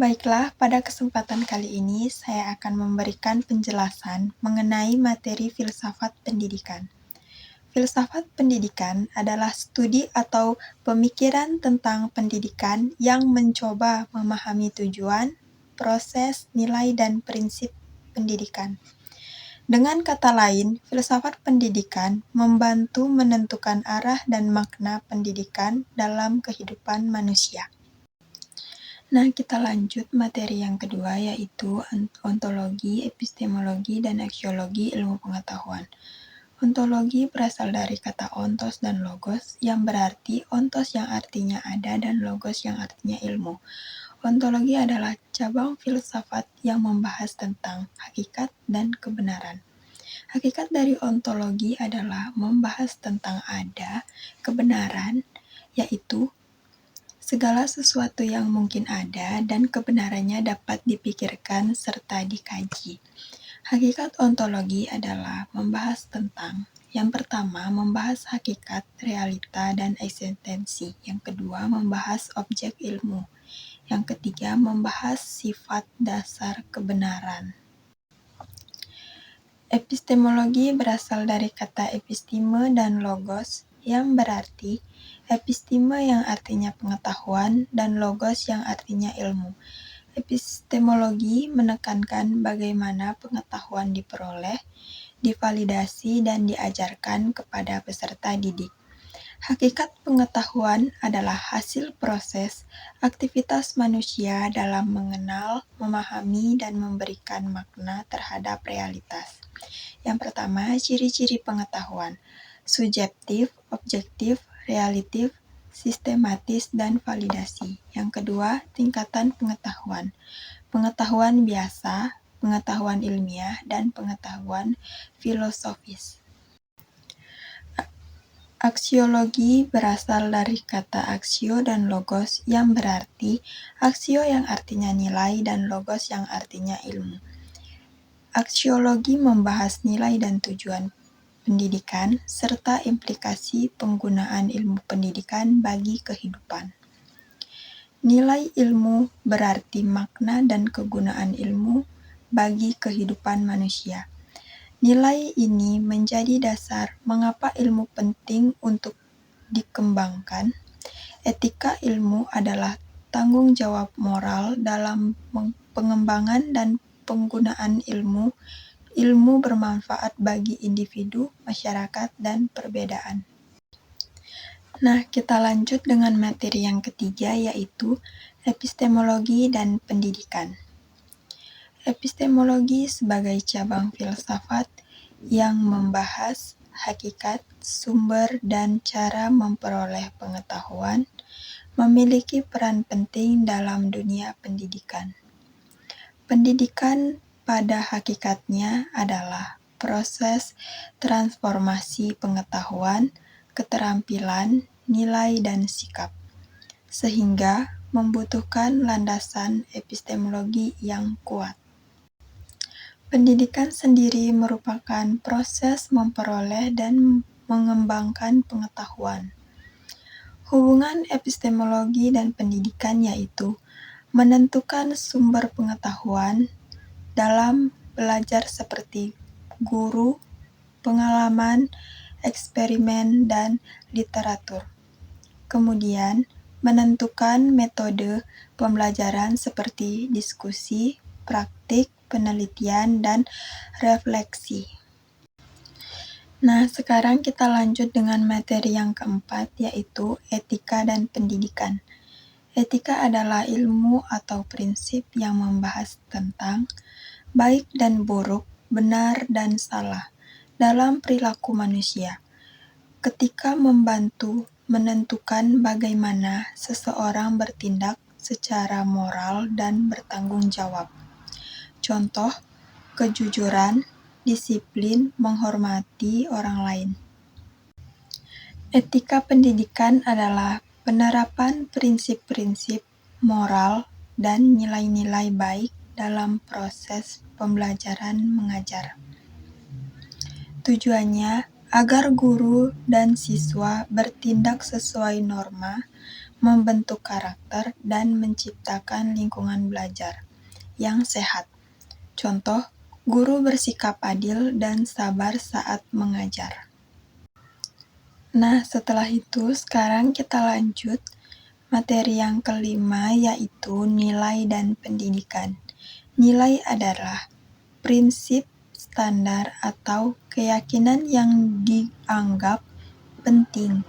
Baiklah, pada kesempatan kali ini saya akan memberikan penjelasan mengenai materi filsafat pendidikan. Filsafat pendidikan adalah studi atau pemikiran tentang pendidikan yang mencoba memahami tujuan, proses, nilai, dan prinsip pendidikan. Dengan kata lain, filsafat pendidikan membantu menentukan arah dan makna pendidikan dalam kehidupan manusia. Nah, kita lanjut materi yang kedua, yaitu ontologi, epistemologi, dan aksiologi ilmu pengetahuan. Ontologi berasal dari kata ontos dan logos, yang berarti ontos yang artinya ada dan logos yang artinya ilmu. Ontologi adalah cabang filsafat yang membahas tentang hakikat dan kebenaran. Hakikat dari ontologi adalah membahas tentang ada, kebenaran, yaitu segala sesuatu yang mungkin ada dan kebenarannya dapat dipikirkan serta dikaji. Hakikat ontologi adalah membahas tentang yang pertama, membahas hakikat, realita, dan eksistensi. Yang kedua, membahas objek ilmu. Yang ketiga, membahas sifat dasar kebenaran. Epistemologi berasal dari kata episteme dan logos, yang berarti episteme yang artinya pengetahuan dan logos yang artinya ilmu. Epistemologi menekankan bagaimana pengetahuan diperoleh, divalidasi, dan diajarkan kepada peserta didik. Hakikat pengetahuan adalah hasil proses aktivitas manusia dalam mengenal, memahami, dan memberikan makna terhadap realitas. Yang pertama, ciri-ciri pengetahuan: subjektif, objektif, realitif, sistematis, dan validasi. Yang kedua, tingkatan pengetahuan: pengetahuan biasa, pengetahuan ilmiah, dan pengetahuan filosofis. Aksiologi berasal dari kata aksio dan logos, yang berarti aksio yang artinya nilai dan logos yang artinya ilmu. Aksiologi membahas nilai dan tujuan pendidikan, serta implikasi penggunaan ilmu pendidikan bagi kehidupan. Nilai ilmu berarti makna dan kegunaan ilmu bagi kehidupan manusia. Nilai ini menjadi dasar mengapa ilmu penting untuk dikembangkan. Etika ilmu adalah tanggung jawab moral dalam pengembangan dan penggunaan ilmu. Ilmu bermanfaat bagi individu, masyarakat, dan perbedaan. Nah, kita lanjut dengan materi yang ketiga, yaitu epistemologi dan pendidikan. Epistemologi sebagai cabang filsafat yang membahas hakikat, sumber, dan cara memperoleh pengetahuan, memiliki peran penting dalam dunia pendidikan. Pendidikan pada hakikatnya adalah proses transformasi pengetahuan, keterampilan, nilai, dan sikap, sehingga membutuhkan landasan epistemologi yang kuat. Pendidikan sendiri merupakan proses memperoleh dan mengembangkan pengetahuan. Hubungan epistemologi dan pendidikan yaitu menentukan sumber pengetahuan dalam belajar seperti guru, pengalaman, eksperimen, dan literatur. Kemudian, menentukan metode pembelajaran seperti diskusi, praktik, penelitian, dan refleksi. Nah, sekarang kita lanjut dengan materi yang keempat, yaitu etika dan pendidikan. Etika adalah ilmu atau prinsip yang membahas tentang baik dan buruk, benar dan salah dalam perilaku manusia, ketika membantu menentukan bagaimana seseorang bertindak secara moral dan bertanggung jawab. Contoh, kejujuran, disiplin, menghormati orang lain. Etika pendidikan adalah penerapan prinsip-prinsip moral dan nilai-nilai baik dalam proses pembelajaran mengajar. Tujuannya agar guru dan siswa bertindak sesuai norma, membentuk karakter, dan menciptakan lingkungan belajar yang sehat. Contoh, guru bersikap adil dan sabar saat mengajar. Nah, setelah itu sekarang kita lanjut materi yang kelima, yaitu nilai dan pendidikan. Nilai adalah prinsip, standar, atau keyakinan yang dianggap penting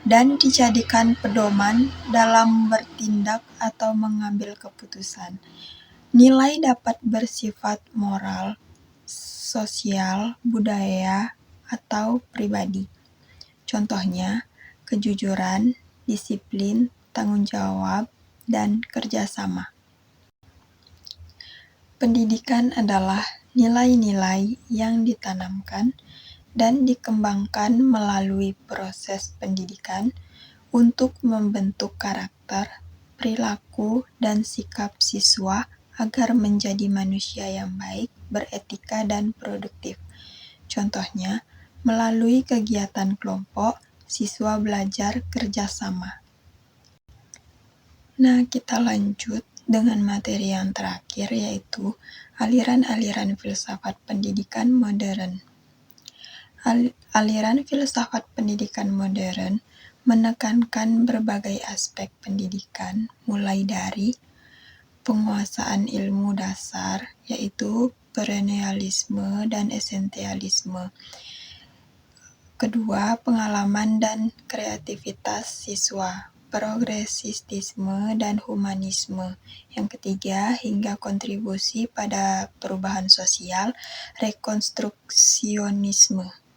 dan dijadikan pedoman dalam bertindak atau mengambil keputusan. Nilai dapat bersifat moral, sosial, budaya, atau pribadi. Contohnya, kejujuran, disiplin, tanggung jawab, dan kerjasama. Pendidikan adalah nilai-nilai yang ditanamkan dan dikembangkan melalui proses pendidikan untuk membentuk karakter, perilaku, dan sikap siswa agar menjadi manusia yang baik, beretika, dan produktif. Contohnya, melalui kegiatan kelompok, siswa belajar kerjasama. Nah, kita lanjut dengan materi yang terakhir, yaitu aliran-aliran filsafat pendidikan modern. Aliran filsafat pendidikan modern menekankan berbagai aspek pendidikan, mulai dari penguasaan ilmu dasar, yaitu perennialisme dan esensialisme. Kedua, pengalaman dan kreativitas siswa, progresistisme dan humanisme. Yang ketiga, hingga kontribusi pada perubahan sosial, rekonstruksionisme.